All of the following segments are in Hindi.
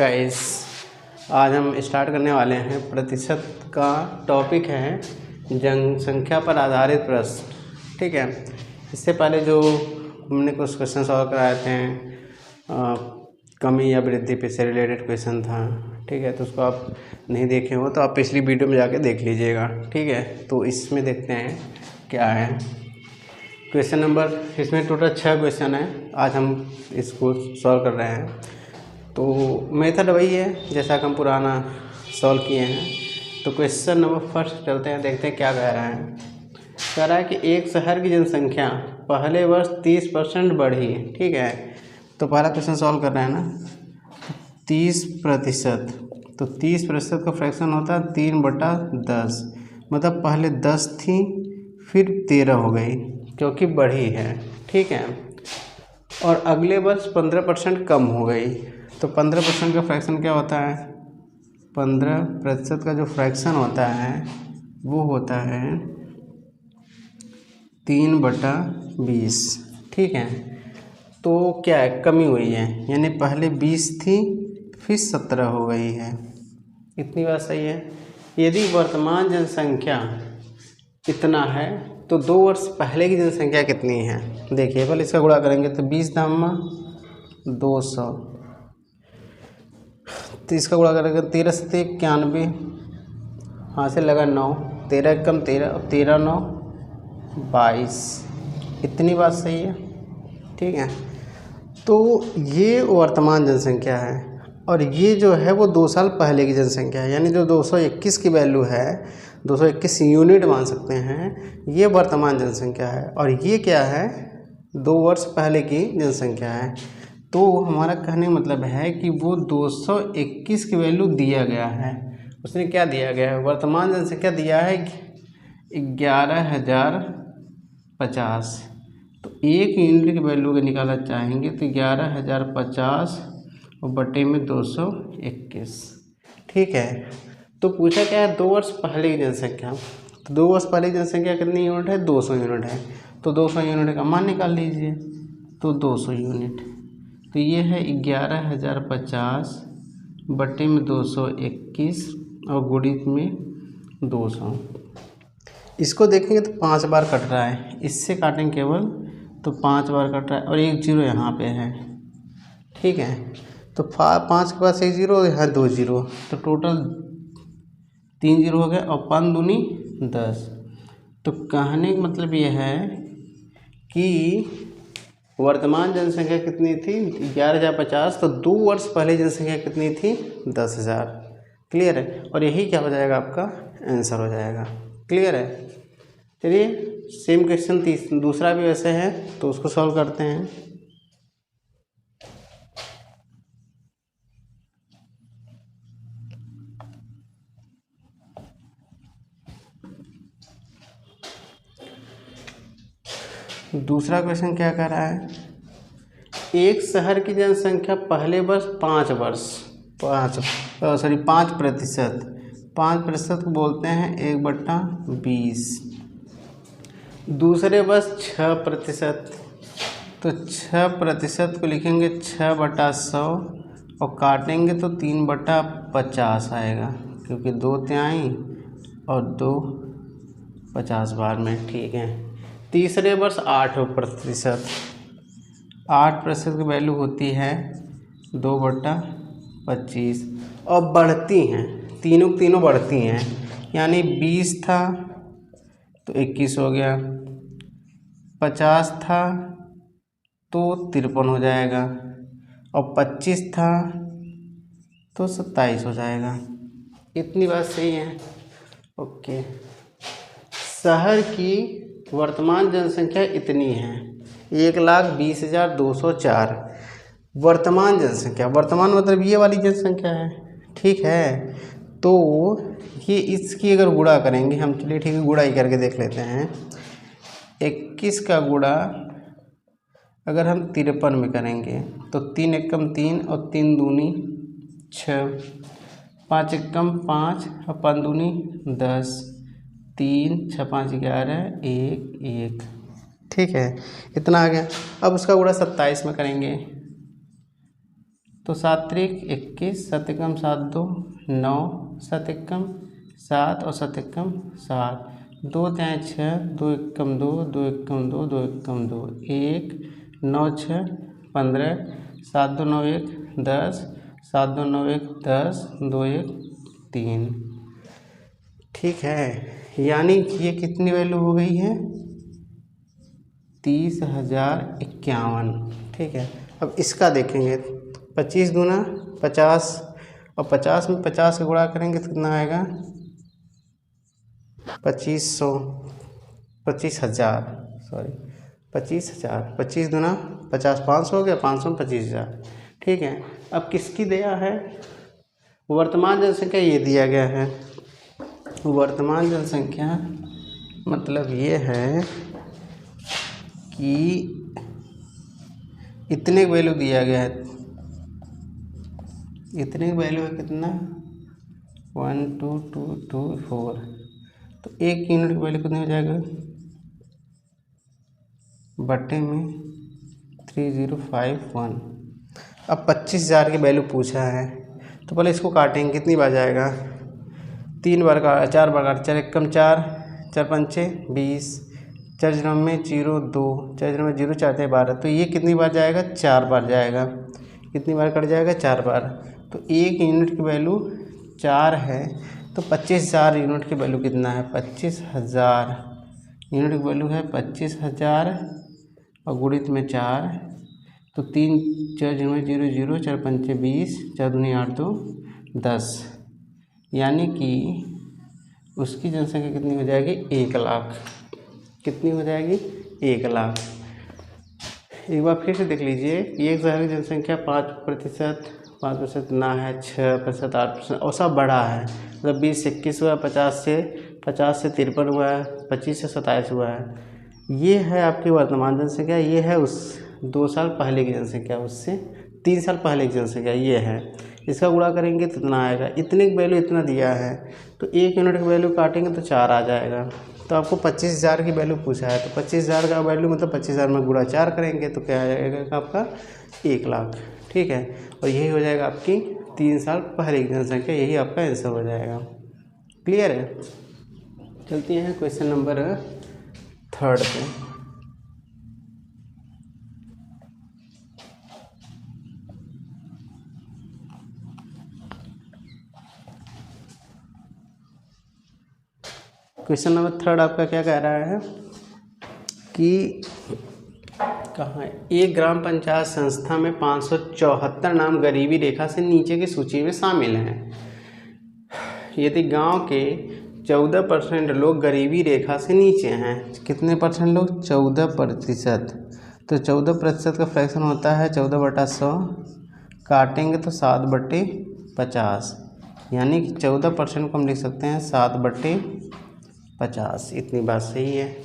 गाइस, आज हम स्टार्ट करने वाले हैं प्रतिशत का टॉपिक है जनसंख्या पर आधारित प्रश्न। ठीक है, इससे पहले जो हमने कुछ क्वेश्चन सॉल्व कराए थे कमी या वृद्धि पे से रिलेटेड क्वेश्चन था। ठीक है, तो उसको आप नहीं देखे हो तो आप पिछली वीडियो में जाके देख लीजिएगा। ठीक है, तो इसमें देखते हैं क्या है क्वेश्चन नंबर। इसमें टोटल 6 क्वेश्चन है, आज हम इसको सॉल्व कर रहे हैं। तो मेथड वही है जैसा कि हम पुराना सॉल्व किए हैं। तो क्वेश्चन नंबर फर्स्ट चलते हैं, देखते हैं क्या कह रहा है। कह रहा है कि एक शहर की जनसंख्या पहले वर्ष 30% बढ़ी। ठीक है, तो पहला क्वेश्चन सॉल्व कर रहे हैं ना, 30%। तो 30% का फ्रैक्शन होता है 3/10, मतलब पहले 10 थी फिर 13 हो गई क्योंकि बढ़ी है। ठीक है, और अगले वर्ष 15% कम हो गई। तो 15% का फ्रैक्शन क्या होता है, 15% का जो फ्रैक्शन होता है वो होता है 3/20। ठीक है, तो क्या है, कमी हुई है, यानी पहले 20 थी फिर 17 हो गई है। इतनी बात सही है। यदि वर्तमान जनसंख्या इतना है तो 2 वर्ष पहले की जनसंख्या कितनी है। देखिए, पहले इसका गुणा करेंगे तो 20 दाम 200, तो इसका गुणा करेंगे 13 से 91, हाँ से लगा 9, 13 कम 13 और 13 9 22। इतनी बात सही है। ठीक है, तो ये वर्तमान जनसंख्या है और ये जो है वो 2 साल पहले की जनसंख्या है, यानी जो 221 की वैल्यू है, 221 यूनिट मान सकते हैं, ये वर्तमान जनसंख्या है। और ये क्या है, 2 वर्ष पहले की जनसंख्या है। तो हमारा कहने का मतलब है कि वो 221 की वैल्यू दिया गया है। उसने क्या दिया गया है, वर्तमान जनसंख्या दिया है 11,050। तो 1 यूनिट की वैल्यू का निकालना चाहेंगे तो 11,050 और बटे में 221। ठीक है, तो पूछा क्या है, 2 वर्ष पहले की जनसंख्या। तो 2 वर्ष पहले की जनसंख्या कितनी यूनिट है, 200 यूनिट है। तो 200 यूनिट का मान निकाल लीजिए, तो 200 यूनिट। तो ये है 11,050 बटे में 221 और गुणित में 200। इसको देखेंगे तो 5 बार कट रहा है, इससे काटेंगे केवल तो 5 बार कट रहा है और 1 0 यहाँ पे है। ठीक है, तो 5 के पास 1 0, यहाँ 2 0, तो टोटल 3 0 हो गया और 5 दूनी 10। तो कहने का मतलब यह है कि वर्तमान जनसंख्या कितनी थी, 11,050। तो 2 वर्ष पहले जनसंख्या कितनी थी, 10,000। क्लियर है, और यही क्या हो जाएगा, आपका आंसर हो जाएगा। क्लियर है। चलिए, सेम क्वेश्चन दूसरा भी वैसे है तो उसको सॉल्व करते हैं। दूसरा क्वेश्चन क्या कह रहा है, एक शहर की जनसंख्या पहले वर्ष 5%। 5% को बोलते हैं 1/20। दूसरे वर्ष 6%, तो 6% को लिखेंगे 6/100 और काटेंगे तो 3/50 आएगा, क्योंकि 2 तिहाई और 2 50 बार में। ठीक है, तीसरे वर्ष 8%। 8% की वैल्यू होती है 2/25 और बढ़ती हैं, तीनों बढ़ती हैं, यानी 20 था तो 21 हो गया, 50 था तो 53 हो जाएगा और 25 था तो 27 हो जाएगा। इतनी बात सही है। ओके, शहर की वर्तमान जनसंख्या इतनी है, 1,20,204। वर्तमान जनसंख्या, वर्तमान मतलब ये वाली जनसंख्या है। ठीक है, तो ये इसकी अगर गुणा करेंगे हम, चलिए ठीक है, गुणा ही करके देख लेते हैं। 21 का गुणा अगर हम 53 में करेंगे तो 3 एकम 3 और 3 दूनी 6, 5 एकम 5 और 5 दूनी 10, 3 6 5 11 1 1। ठीक है, इतना आ गया। अब उसका गुणा 27 में करेंगे तो 7 त्रिक 21, 7 एकम 7 2 9, 7 एकम 7 और 7 एकम 7, 2 तिहाई 6, 2 एकम 2, 2 एकम 2, 2 एकम 2, 1 9 6 15, 7 2 9 1 10, 7 2 9 1 10, 2 1 3। ठीक है, यानी कि ये कितनी वैल्यू हो गई है? 30,051। ठीक है, अब इसका देखेंगे। 25 दूना 50 और 50 में 50 का गुणा करेंगे तो कितना आएगा? 2500, 25,000, सॉरी 25,000। 25 दूना 50, 500 हो गया, 500 में 25,000। ठीक है, अब किसकी दिया है? वर्तमान जनसंख्या ये दिया गया है। वर्तमान जनसंख्या मतलब ये है कि इतने वैल्यू दिया गया है। इतने वैल्यू है कितना? 1 2 2 2 4। तो 1 यूनिट की वैल्यू कितनी हो जाएगा? बटे में 3051। अब 25,000 की वैल्यू पूछा है, तो पहले इसको काटेंगे। कितनी बार जाएगा? 3 बार का, 4 बार का। 4 एकम 4, 4 पंचे 20, 4 जन्म में 0 2, 4 जन्म में 0 4 थे 12। तो ये कितनी बार जाएगा? 4 बार जाएगा। कितनी बार कट जाएगा? 4 बार। तो 1 यूनिट की वैल्यू 4 है, तो 25,000 यूनिट की वैल्यू कितना है? 25,000 यूनिट की वैल्यू है 25,000 और गुणित में 4। तो 3 4 जन्म में 0 0, 4 पंचे 20, 4 दूनी 8 2 10। यानी कि उसकी जनसंख्या कितनी हो जाएगी? 1 लाख। कितनी हो जाएगी? 1 लाख। एक बार फिर से देख लीजिए कि एक शहर की जनसंख्या 5% ना है, 6%, 8% और सब बड़ा है। मतलब 20 से 21 हुआ, 50 से 53 हुआ है, 25 से 27 हुआ है। ये है आपकी वर्तमान जनसंख्या। ये है उस 2 साल पहले की जनसंख्या, उससे 3 साल पहले की जनसंख्या ये है। इसका गुणा करेंगे तो इतना आएगा। इतने की वैल्यू इतना दिया है, तो 1 यूनिट की वैल्यू काटेंगे तो 4 आ जाएगा। तो आपको 25,000 की वैल्यू पूछा है, तो 25,000 का वैल्यू मतलब 25,000 में गुणा 4 करेंगे तो क्या आ जाएगा आपका? 1 लाख। ठीक है, और यही हो जाएगा आपकी 3 साल पहले की जनसंख्या। यही आपका आंसर हो जाएगा। क्लियर है? चलते हैं क्वेश्चन नंबर 3 पे। क्वेश्चन नंबर 3 आपका क्या कह रहा है कि कहाँ है? एक ग्राम पंचायत संस्था में 574 नाम गरीबी रेखा से नीचे की सूची में शामिल हैं। यदि गांव के 14% लोग गरीबी रेखा से नीचे हैं। कितने परसेंट लोग? 14%। तो 14% का फ्रैक्शन होता है 14/100। काटेंगे तो 7/50। यानी कि 14% को हम लिख सकते हैं 7/50। इतनी बात सही है।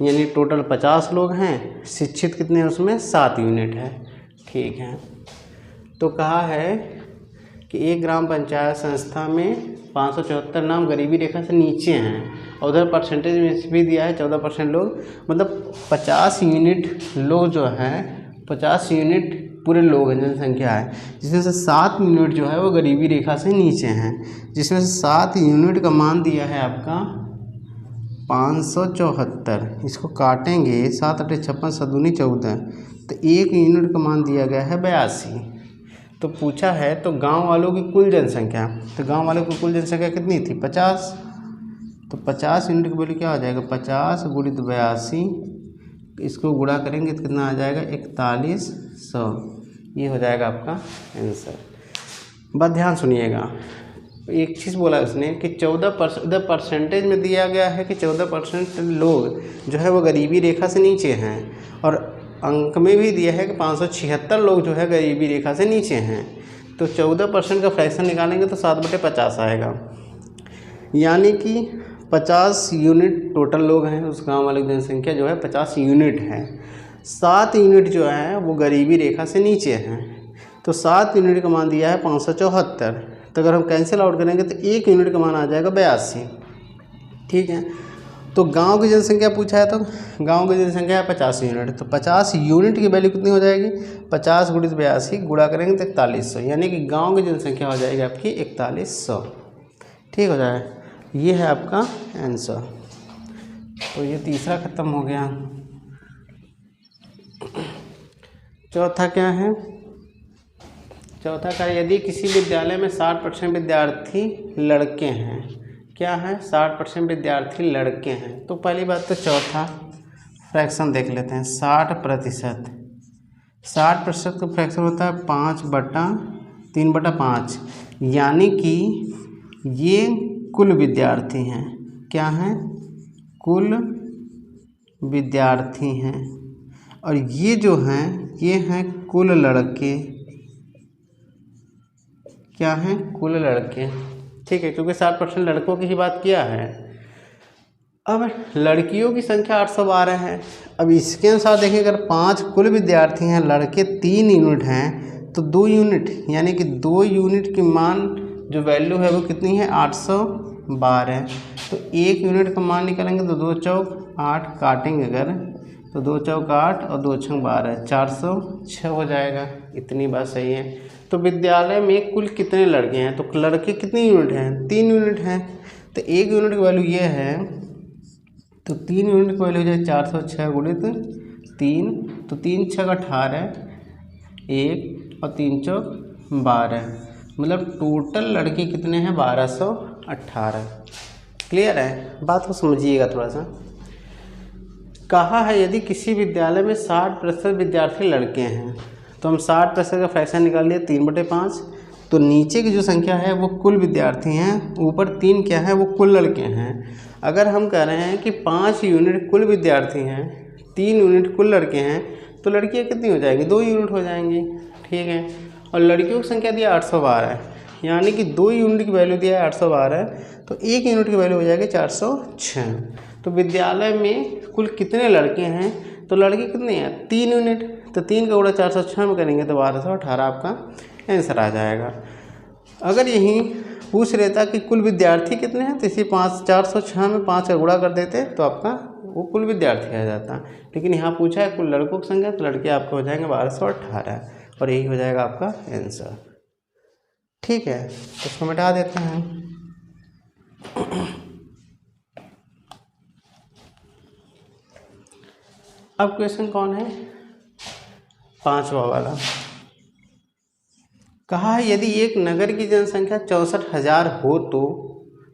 यानी टोटल 50 लोग हैं, शिक्षित कितने हैं उसमें? 7 यूनिट है। ठीक है, तो कहा है कि एक ग्राम पंचायत संस्था में 574 नाम गरीबी रेखा से नीचे हैं, और उधर परसेंटेज में भी दिया है 14% लोग। मतलब 50 यूनिट लोग जो हैं, 50 यूनिट पूरे लोग हैं, जनसंख्या है, जिसमें से 7 यूनिट जो है वो गरीबी रेखा से नीचे हैं। जिसमें से 7 यूनिट का मान दिया है आपका 574। इसको काटेंगे 7 8 56 7 दूनी 14। तो 1 यूनिट का मान दिया गया है 82। तो पूछा है तो गांव वालों की कुल जनसंख्या, तो गांव वालों की कुल जनसंख्या कितनी थी? 50। तो 50 यूनिट की वैल्यू क्या हो जाएगा? 50 गुणित 82। इसको गुणा करेंगे तो कितना आ जाएगा? 4100। ये हो जाएगा आपका आंसर। बात ध्यान सुनिएगा। एक चीज़ बोला उसने कि 14% परसेंटेज में दिया गया है कि 14% लोग जो है वो गरीबी रेखा से नीचे हैं, और अंक में भी दिया है कि 576 लोग जो है गरीबी रेखा से नीचे हैं। तो 14% का फ्रैक्शन निकालेंगे तो 7/50 आएगा। यानी कि 50 यूनिट टोटल लोग हैं, उस गांव वाले की जनसंख्या जो है 50 यूनिट है। 7 यूनिट जो है वो गरीबी रेखा से नीचे हैं। तो 7 यूनिट का मान दिया है 574। तो अगर हम कैंसिल आउट करेंगे तो 1 यूनिट का मान आ जाएगा 82। ठीक है, तो गांव की जनसंख्या पूछा है, तो गांव की जनसंख्या है 50 यूनिट, तो 50 यूनिट की वैल्यू कितनी हो जाएगी, 50 गुणित 82 गुणा करेंगे तो 4100, यानी कि गांव की जनसंख्या हो जाएगी आपकी 4100। ठीक हो जाए, ये है आपका आंसर। तो ये तीसरा खत्म हो गया। चौथा क्या है, चौथा का यदि किसी विद्यालय में 60% विद्यार्थी लड़के हैं, क्या है 60% विद्यार्थी लड़के हैं, तो पहली बात तो चौथा फ्रैक्शन देख लेते हैं। 60% का फ्रैक्शन होता है 5/3/5, यानी कि ये कुल विद्यार्थी हैं, क्या हैं, कुल विद्यार्थी हैं, और ये जो हैं ये हैं कुल लड़के, क्या हैं, कुल लड़के। ठीक है, क्योंकि 60% लड़कों की ही बात किया है। अब लड़कियों की संख्या 812 है। अब इसके अनुसार देखें, अगर 5 कुल विद्यार्थी हैं, लड़के 3 यूनिट हैं, तो 2 यूनिट, यानी कि 2 यूनिट की मान जो वैल्यू है वो कितनी है, 812। तो 1 यूनिट का मान निकालेंगे तो 2 चौक 8, काटेंगे अगर तो 2 चौक 8 और 2 छंग 12, 406 हो जाएगा। इतनी बात सही है। तो विद्यालय में कुल कितने लड़के हैं, तो लड़के कितने यूनिट हैं, 3 यूनिट हैं। तो 1 यूनिट की वैल्यू ये है, तो 3 यूनिट की वैल्यू हो जाए 406 गुणित 3, तो 3 छक 18, 1 और 3 चौक 12, मतलब टोटल लड़के कितने हैं, 1218। क्लियर है, बात को समझिएगा थोड़ा सा। कहा है यदि किसी विद्यालय में 60% विद्यार्थी लड़के हैं, तो हम 60% का फ्रैक्शन निकाल लिए 3/5। तो नीचे की जो संख्या है वो कुल विद्यार्थी हैं, ऊपर 3 क्या है, वो कुल लड़के हैं। अगर हम कह रहे हैं कि 5 यूनिट कुल विद्यार्थी हैं, 3 यूनिट कुल लड़के हैं, तो लड़कियाँ कितनी हो जाएंगी, 2 यूनिट हो जाएंगी। ठीक है, और लड़कियों की संख्या दिया 812 है, यानी कि 2 यूनिट की वैल्यू दिया है 812, तो 1 यूनिट की वैल्यू हो जाएगी 406। तो विद्यालय में कुल कितने लड़के हैं, तो लड़के कितने हैं, 3 यूनिट, तो 3 का गुणा 406 में करेंगे तो 1218 आपका आंसर आ जाएगा। अगर यहीं पूछ रहता कि कुल विद्यार्थी कितने हैं, तो इसी 406 में 5 का गुणा कर देते तो आपका वो कुल विद्यार्थी आ जाता। लेकिन यहाँ पूछा है कुल लड़कों की संख्या, तो लड़के आपके हो जाएंगे 1218, और यही हो जाएगा आपका आंसर। ठीक है, तो इसको मिटा देते हैं। अब क्वेश्चन कौन है, 5वां वाला। कहा है यदि एक नगर की जनसंख्या 64,000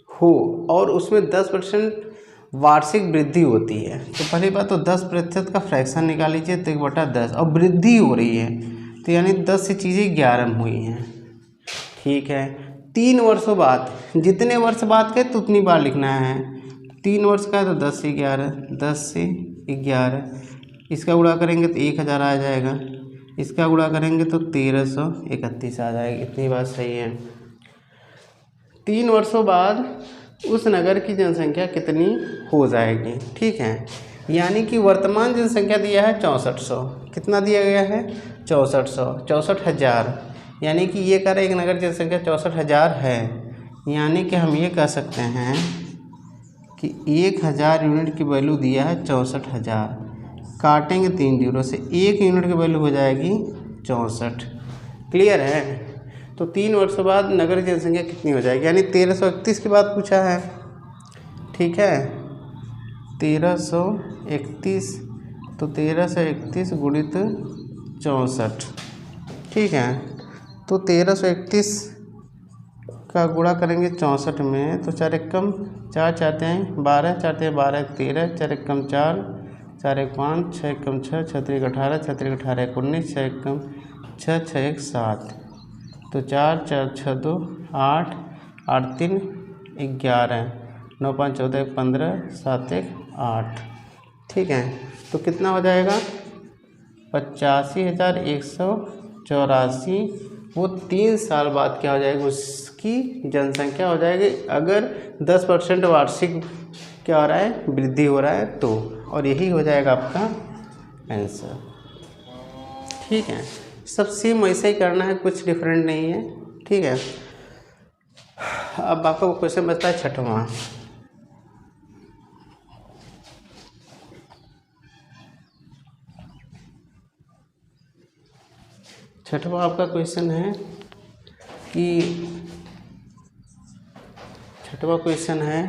हो और उसमें 10% वार्षिक वृद्धि होती है, तो पहली बात तो 10% का फ्रैक्शन निकाल लीजिए, तो 1/10, और वृद्धि हो रही है, तो यानी 10 से चीज़ें 11 में हुई हैं। ठीक है, 3 वर्षों बाद, जितने वर्ष बाद के तो उतनी बार लिखना है। 3 वर्ष का है तो 10 से 11, 10 से 11, इसका गुणा करेंगे तो 1000 आ जाएगा, इसका गुणा करेंगे तो 1331 आ जाएगी। इतनी बात सही है। 3 वर्षों बाद उस नगर की जनसंख्या कितनी हो जाएगी। ठीक है, यानी कि वर्तमान जनसंख्या दिया है 6400, कितना दिया गया है 6400, 64,000, यानी कि ये कह रहे एक नगर की जनसंख्या 64,000 है, यानी कि हम ये कह सकते हैं कि 1000 यूनिट की वैल्यू दिया है 64,000, काटेंगे 3 जीरो से, 1 यूनिट की वैल्यू हो जाएगी 64। क्लियर है, तो 3 वर्षों बाद नगर की जनसंख्या कितनी हो जाएगी, यानी 1331 की बात पूछा है। ठीक है, 1331, तो 1331 गुणित 64। ठीक है, तो 1331 का गुणा करेंगे 64 में, तो 4 एकम 4, 4 तें 12, 4 तें 12, 13, 4 एकम 4, 4 एक 5, 6 एकम 6, 6 3 18, 6 3 18 19, 6 एकम 6, 6 1 7, तो 4 4 6 2 8, 8 3 11, 9 5 14 1 15, 7 1 8। ठीक है, तो कितना हो जाएगा 85,184। वो 3 साल बाद क्या हो जाएगी, उसकी जनसंख्या हो जाएगी, अगर 10% वार्षिक क्या हो रहा है, वृद्धि हो रहा है तो, और यही हो जाएगा आपका आंसर। ठीक है, सब सेम वैसे ही करना है, कुछ डिफरेंट नहीं है। ठीक है, अब आपका क्वेश्चन बचता है 6वां। छठवां आपका क्वेश्चन है कि छठवां क्वेश्चन है,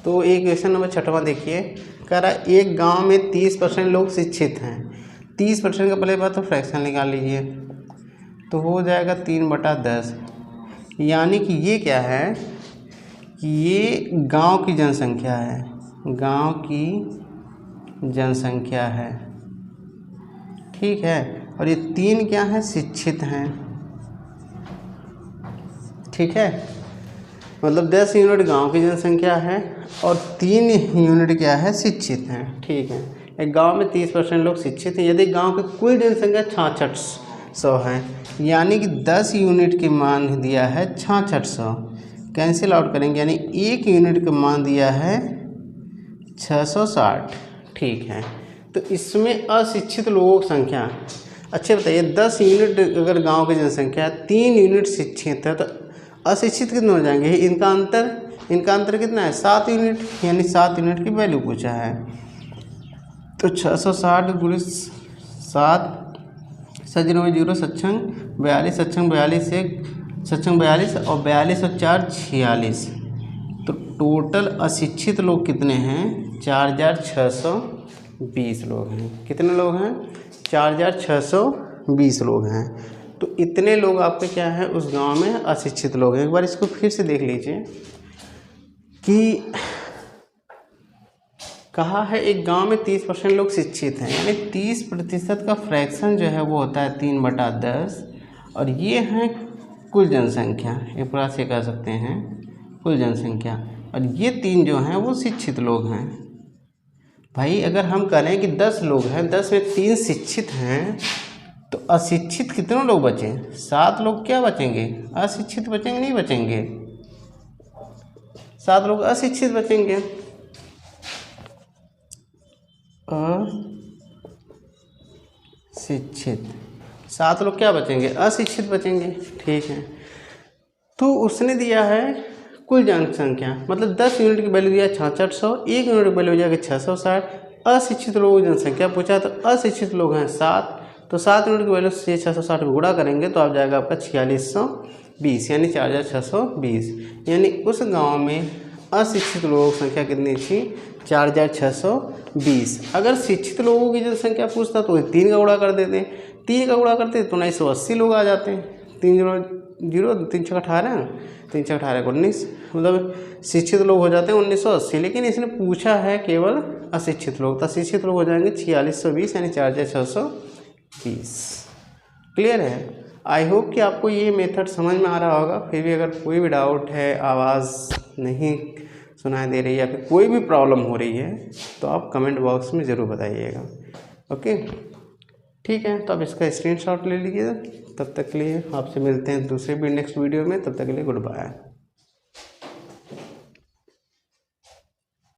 तो ये क्वेश्चन नंबर छठवां देखिए, कह रहा है एक गांव में 30% लोग शिक्षित हैं। 30% का पहले बात तो फ्रैक्शन निकाल लीजिए, तो हो जाएगा 3/10, यानी कि ये क्या है कि ये गांव की जनसंख्या है, गांव की जनसंख्या है, ठीक है। और ये 3 क्या है, शिक्षित हैं, ठीक है। मतलब 10 यूनिट गांव की जनसंख्या है और 3 यूनिट क्या है, शिक्षित हैं, ठीक है। एक गांव में 30% लोग शिक्षित हैं। यदि गांव की कुल जनसंख्या 6600 है, यानी कि 10 यूनिट की मान दिया है 6600, कैंसिल आउट करेंगे, यानी 1 यूनिट का मान दिया है 660, ठीक है। तो इसमें अशिक्षित लोगों की संख्या, अच्छा बताइए, 10 यूनिट अगर गांव की जनसंख्या है, 3 यूनिट शिक्षित है, तो अशिक्षित कितने हो जाएंगे, इनका अंतर कितना है, 7 यूनिट, यानी 7 यूनिट की वैल्यू पूछा है। तो 660 गुणित 7, 0 सक्षम 42, सक्षम 42 और 42 और 4 46। तो टोटल अशिक्षित लोग कितने हैं, 4620 लोग हैं। कितने लोग हैं, 4620 लोग हैं। तो इतने लोग आपके क्या है, उस गांव में अशिक्षित लोग हैं। एक बार इसको फिर से देख लीजिए कि कहा है एक गांव में 30% लोग शिक्षित हैं, यानी 30% का फ्रैक्शन जो है वो होता है 3/10, और ये हैं कुल जनसंख्या, एक प्रकार से कह सकते हैं कुल जनसंख्या, और ये 3 जो हैं वो शिक्षित लोग हैं। भाई अगर हम करें कि 10 लोग हैं, 10 में 3 शिक्षित हैं, तो अशिक्षित कितने लोग बचे, 7 लोग क्या बचेंगे, अशिक्षित बचेंगे, नहीं बचेंगे, 7 लोग अशिक्षित बचेंगे, अशिक्षित 7 लोग क्या बचेंगे, अशिक्षित बचेंगे, ठीक है। तो उसने दिया है कुल जनसंख्या, मतलब 10 यूनिट की वैल्यू दिया 6600, 1 यूनिट की वैल्यू हो जाएगी 660, अशिक्षित लोगों की जनसंख्या पूछा, तो अशिक्षित लोग हैं 7, तो 7 यूनिट की वैल्यू से 660 में गुणा करेंगे तो आप जाएगा आपका 4620, यानी 4620, यानी उस गांव में अशिक्षित लोगों की संख्या कितनी थी, 4620। अगर शिक्षित लोगों की जनसंख्या पूछता तो 3 का गुणा कर देते, 3 का गुणा करते तो 1980 लोग आ जाते हैं, 3 0 3 6 18, 3 6 18 19, मतलब शिक्षित लोग हो जाते हैं 1980। लेकिन इसने पूछा है केवल अशिक्षित लोग, तो अशिक्षित लोग हो जाएंगे 4620, यानी 4620। क्लियर है। आई होप कि आपको ये मेथड समझ में आ रहा होगा। फिर भी अगर कोई भी डाउट है, आवाज़ नहीं सुनाई दे रही है या फिर कोई भी प्रॉब्लम हो रही है, तो आप कमेंट बॉक्स में ज़रूर बताइएगा। ओके, ठीक है। तो आप इसका स्क्रीनशॉट ले लीजिए। तब तक के लिए आपसे मिलते हैं दूसरे भी नेक्स्ट वीडियो में। तब तक के लिए गुड बाय।